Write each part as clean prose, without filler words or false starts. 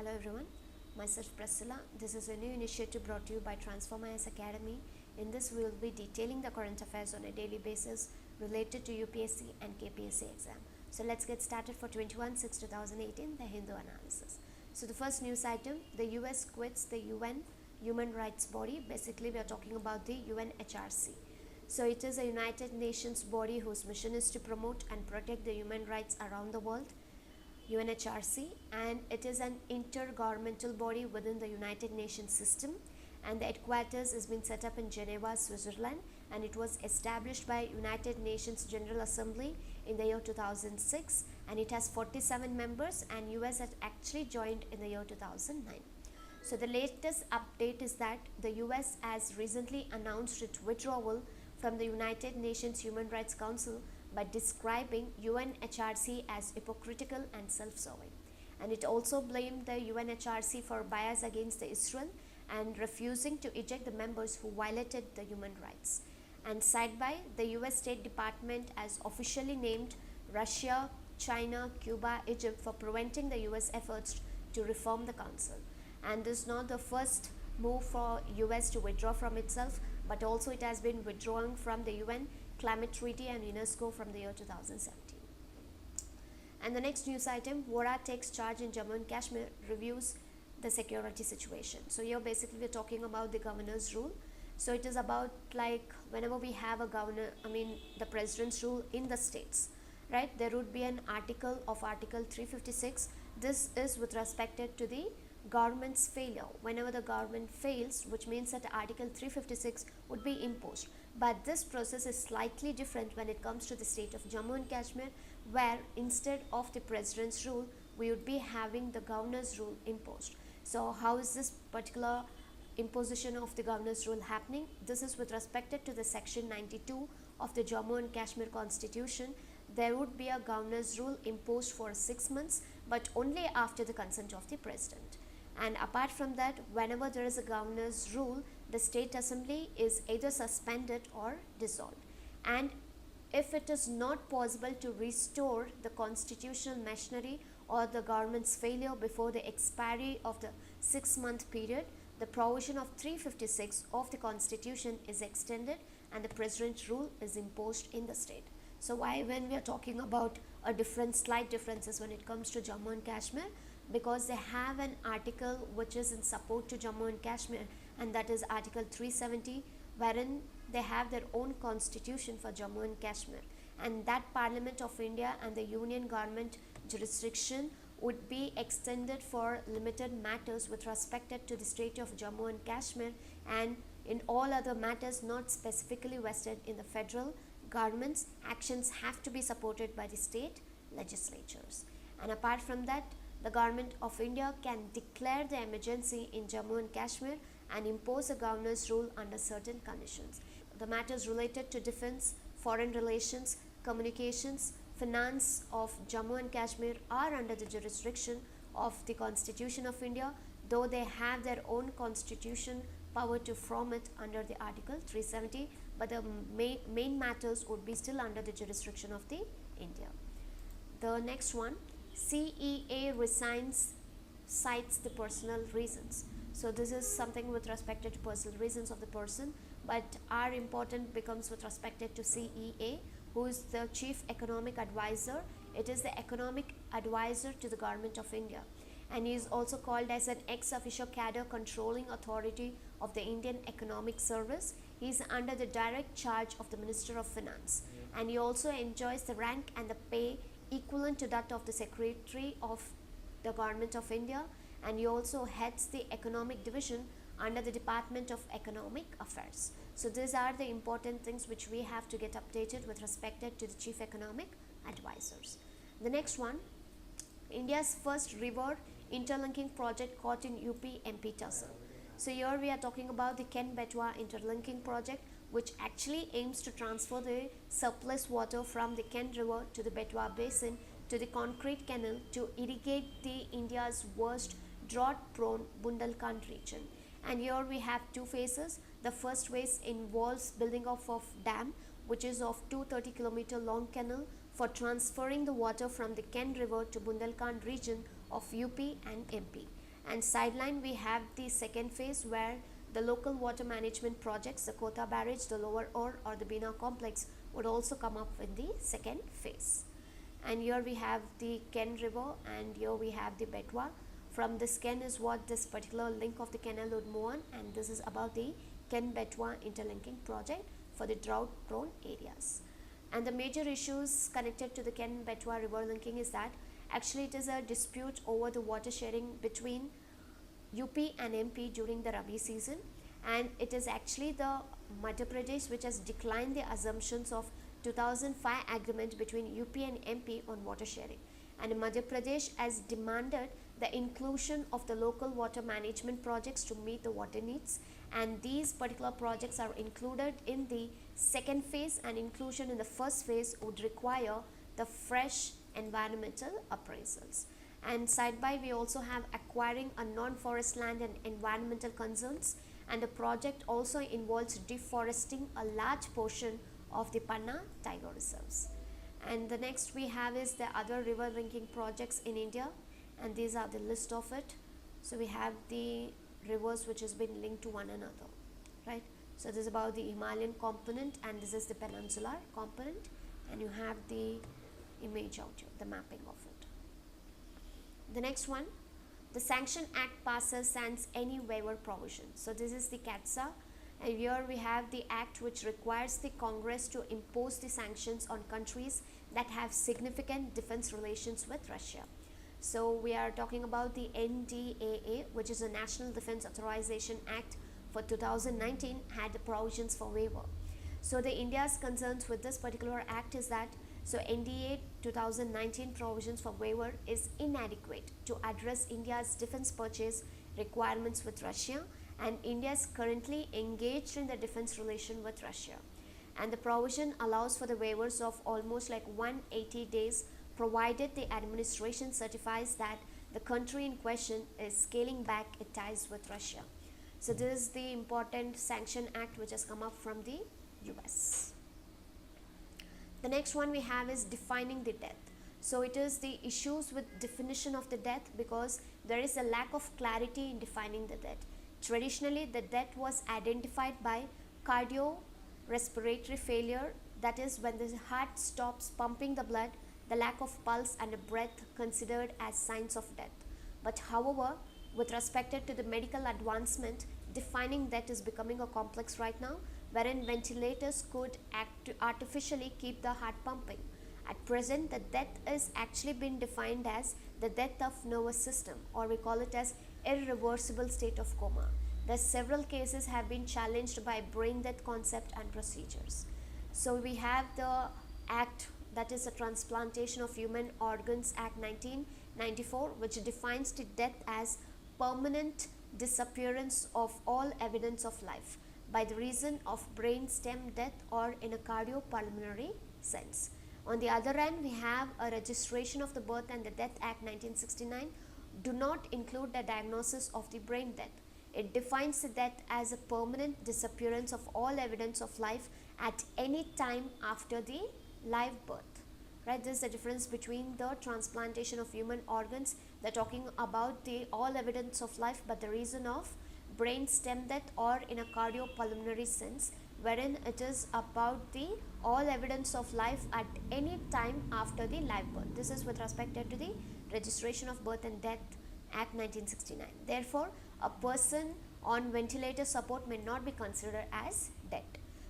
Hello everyone, myself Priscilla. This is a new initiative brought to you by Transform IAS Academy. In this we will be detailing the current affairs on a daily basis related to UPSC and KPSC exam. So let's get started for 21/6/2018, the Hindu analysis. So the first news item, the US quits the UN human rights body. Basically we are talking about the UNHRC. So it is a United Nations body whose mission is to promote and protect the human rights around the world. UNHRC, and it is an intergovernmental body within the United Nations system, and the headquarters has been set up in Geneva, Switzerland, and it was established by United Nations General Assembly in the year 2006, and it has 47 members, and US had actually joined in the year 2009. So the latest update is that the US has recently announced its withdrawal from the United Nations Human Rights Council by describing UNHRC as hypocritical and self-serving. And it also blamed the UNHRC for bias against Israel and refusing to eject the members who violated the human rights. And side by, the US State Department has officially named Russia, China, Cuba, Egypt for preventing the US efforts to reform the council. And this is not the first move for US to withdraw from itself, but also it has been withdrawing from the UN Climate Treaty and UNESCO from the year 2017. And the next news item, Vora takes charge in Jammu and Kashmir, reviews the security situation. So here basically we're talking about the governor's rule. So it is about like whenever we have a governor, the president's rule in the states, right? There would be an article of Article 356. This is with respect to the government's failure. Whenever the government fails, which means that Article 356 would be imposed. But this process is slightly different when it comes to the state of Jammu and Kashmir, where instead of the president's rule, we would be having the governor's rule imposed. So how is this particular imposition of the governor's rule happening? This is with respect to the section 92 of the Jammu and Kashmir constitution. There would be a governor's rule imposed for 6 months, but only after the consent of the president. And apart from that, whenever there is a governor's rule, the state assembly is either suspended or dissolved. And if it is not possible to restore the constitutional machinery or the government's failure before the expiry of the 6-month period, the provision of 356 of the constitution is extended and the president's rule is imposed in the state. So why when we are talking about a slight differences when it comes to Jammu and Kashmir? Because they have an article which is in support to Jammu and Kashmir, and that is Article 370, wherein they have their own constitution for Jammu and Kashmir, and that Parliament of India and the Union government jurisdiction would be extended for limited matters with respect to the state of Jammu and Kashmir, and in all other matters not specifically vested in the federal government's actions have to be supported by the state legislatures. And apart from that, the government of India can declare the emergency in Jammu and Kashmir and impose a governor's rule under certain conditions. The matters related to defense, foreign relations, communications, finance of Jammu and Kashmir are under the jurisdiction of the Constitution of India, though they have their own constitution power to form it under the Article 370, but the main matters would be still under the jurisdiction of the India. The next one, CEA resigns, cites the personal reasons. So this is something with respect to personal reasons of the person, but our important becomes with respect to CEA, who is the Chief Economic Advisor. It is the economic advisor to the Government of India, and he is also called as an ex officio cadre controlling authority of the Indian Economic Service. He is under the direct charge of the Minister of Finance, and he also enjoys the rank and the pay equivalent to that of the Secretary of the Government of India, and he also heads the economic division under the Department of Economic Affairs. So these are the important things which we have to get updated with respect to the Chief Economic Advisors. The next one, India's first river interlinking project caught in UP MP tussle. So here we are talking about the Ken-Betwa interlinking project, which actually aims to transfer the surplus water from the Ken River to the Betwa Basin to the concrete canal to irrigate the India's worst drought-prone Bundelkhand region. And here we have two phases. The first phase involves building of dam, which is of 230-kilometer long canal for transferring the water from the Ken River to Bundelkhand region of UP and MP. And sideline we have the second phase where the local water management projects, the Kota barrage, the lower Or or the Bina complex would also come up in the second phase. And here we have the Ken river, and here we have the Betwa. From this Ken is what this particular link of the canal would move on, and this is about the Ken Betwa interlinking project for the drought prone areas. And the major issues connected to the Ken Betwa river linking is that actually it is a dispute over the water sharing between UP and MP during the Rabi season, and it is actually the Madhya Pradesh which has declined the assumptions of 2005 agreement between UP and MP on water sharing, and Madhya Pradesh has demanded the inclusion of the local water management projects to meet the water needs, and these particular projects are included in the second phase, and inclusion in the first phase would require the fresh environmental appraisals. And side by we also have acquiring a non-forest land and environmental concerns, and the project also involves deforesting a large portion of the Panna tiger reserves. And the next we have is the other river linking projects in India, and these are the list of it. So we have the rivers which has been linked to one another, right? So this is about the Himalayan component, and this is the peninsular component, and you have the image out here, the mapping of it. The next one, the Sanction Act passes sans any waiver provision. So this is the CATSA, and here we have the act which requires the Congress to impose the sanctions on countries that have significant defense relations with Russia. So we are talking about the NDAA, which is a National Defense Authorization Act for 2019, had the provisions for waiver. So the India's concerns with this particular act is that NDA 2019 provisions for waiver is inadequate to address India's defense purchase requirements with Russia, and India is currently engaged in the defense relation with Russia. And the provision allows for the waivers of almost like 180 days, provided the administration certifies that the country in question is scaling back its ties with Russia. So this is the important sanction act which has come up from the US. The next one we have is defining the death. So it is the issues with definition of the death, because there is a lack of clarity in defining the death. Traditionally, the death was identified by cardiorespiratory failure, that is when the heart stops pumping the blood, the lack of pulse and a breath considered as signs of death. But however, with respect to the medical advancement, defining death is becoming a complex right now, wherein ventilators could artificially keep the heart pumping. At present, the death is actually been defined as the death of nervous system, or we call it as irreversible state of coma. The several cases have been challenged by brain death concept and procedures. So we have the act, that is the Transplantation of Human Organs Act 1994, which defines the death as permanent disappearance of all evidence of life by the reason of brain stem death or in a cardiopulmonary sense. On the other hand, we have a Registration of the Birth and the Death Act 1969 do not include the diagnosis of the brain death. It defines the death as a permanent disappearance of all evidence of life at any time after the live birth. Right, this is the difference between the transplantation of human organs. They're talking about the all evidence of life, but the reason of brain stem death or in a cardiopulmonary sense, wherein it is about the all evidence of life at any time after the live birth. This is with respect to the Registration of Birth and Death Act 1969. Therefore, a person on ventilator support may not be considered as dead.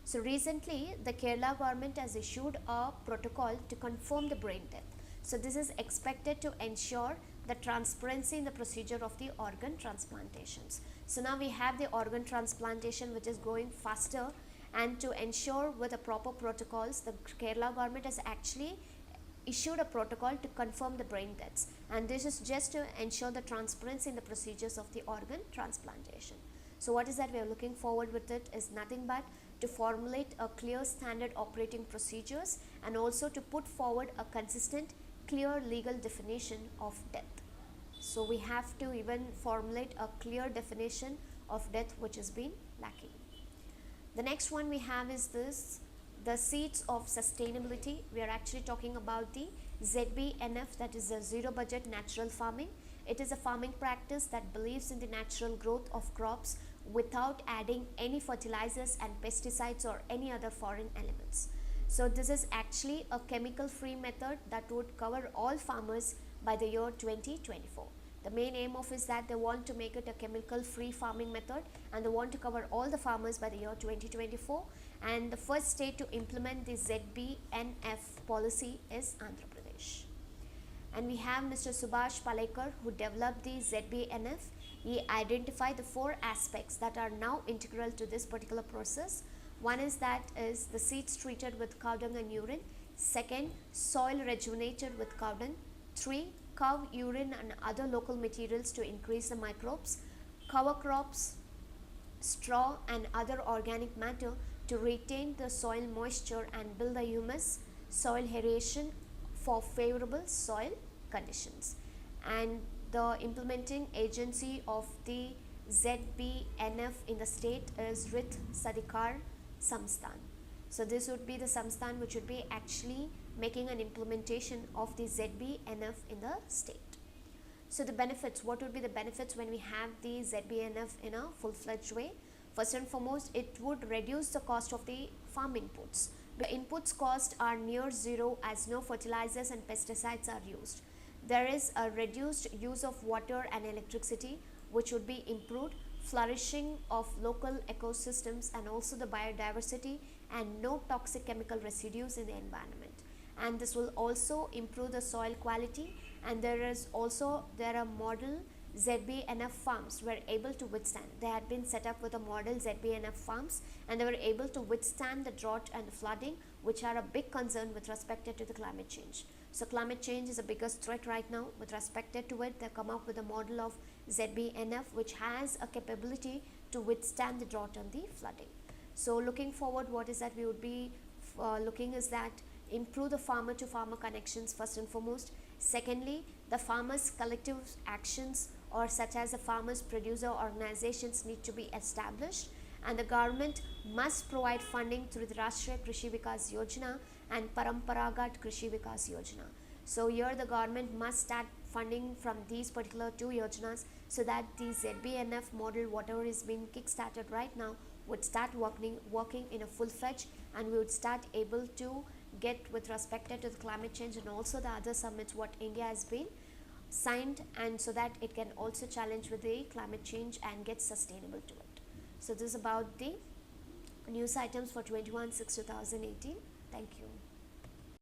So recently, the Kerala government has issued a protocol to confirm the brain death. So this is expected to ensure the transparency in the procedure of the organ transplantations. So now we have the organ transplantation which is going faster, and to ensure with the proper protocols, the Kerala government has actually issued a protocol to confirm the brain deaths, and this is just to ensure the transparency in the procedures of the organ transplantation. So what is that we are looking forward with it is nothing but to formulate a clear standard operating procedures and also to put forward a consistent, clear legal definition of death. So we have to even formulate a clear definition of death which has been lacking. The next one we have is this, the seeds of sustainability. We are actually talking about the ZBNF, that is the zero budget natural farming, It is a farming practice that believes in the natural growth of crops without adding any fertilizers and pesticides or any other foreign elements. So this is actually a chemical free method that would cover all farmers by the year 2024. The main aim of is that they want to make it a chemical free farming method, and they want to cover all the farmers by the year 2024. And the first state to implement the ZBNF policy is Andhra Pradesh. And we have Mr. Subhash Palekar, who developed the ZBNF. He identified the 4 aspects that are now integral to this particular process. One is the seeds treated with cow dung and urine. Second, soil rejuvenated with cow dung. 3, cow urine and other local materials to increase the microbes. Cover crops, straw and other organic matter to retain the soil moisture and build the humus, soil aeration for favorable soil conditions. And the implementing agency of the ZBNF in the state is Rit Sadikar Samsthan. So this would be the Samsthan which would be actually making an implementation of the ZBNF in the state. So the benefits, what would be the benefits when we have the ZBNF in a full-fledged way? First and foremost, it would reduce the cost of the farm inputs. The inputs cost are near zero as no fertilizers and pesticides are used. There is a reduced use of water and electricity, which would be improved, flourishing of local ecosystems and also the biodiversity, and no toxic chemical residues in the environment. And this will also improve the soil quality, and there are model ZBNF farms were able to withstand. They had been set up with a model ZBNF farms, and they were able to withstand the drought and the flooding, which are a big concern with respect to the climate change. So climate change is the biggest threat right now. With respect to it, they come up with a model of ZBNF which has a capability to withstand the drought and the flooding. So looking forward, what is that we would be looking is that improve the farmer to farmer connections first and foremost. Secondly, the farmers collective actions or such as the farmers producer organizations need to be established, and the government must provide funding through the Rashtriya Krishi Vikas Yojana and Paramparagat Krishi Vikas Yojana. So here the government must start funding from these particular 2 yojanas, so that the ZBNF model, whatever is being kick-started right now, would start working in a full-fledged, and we would start able to get with respect to the climate change and also the other summits what India has been signed, and so that it can also challenge with the climate change and get sustainable to it. So this is about the news items for 21/6/2018. Thank you.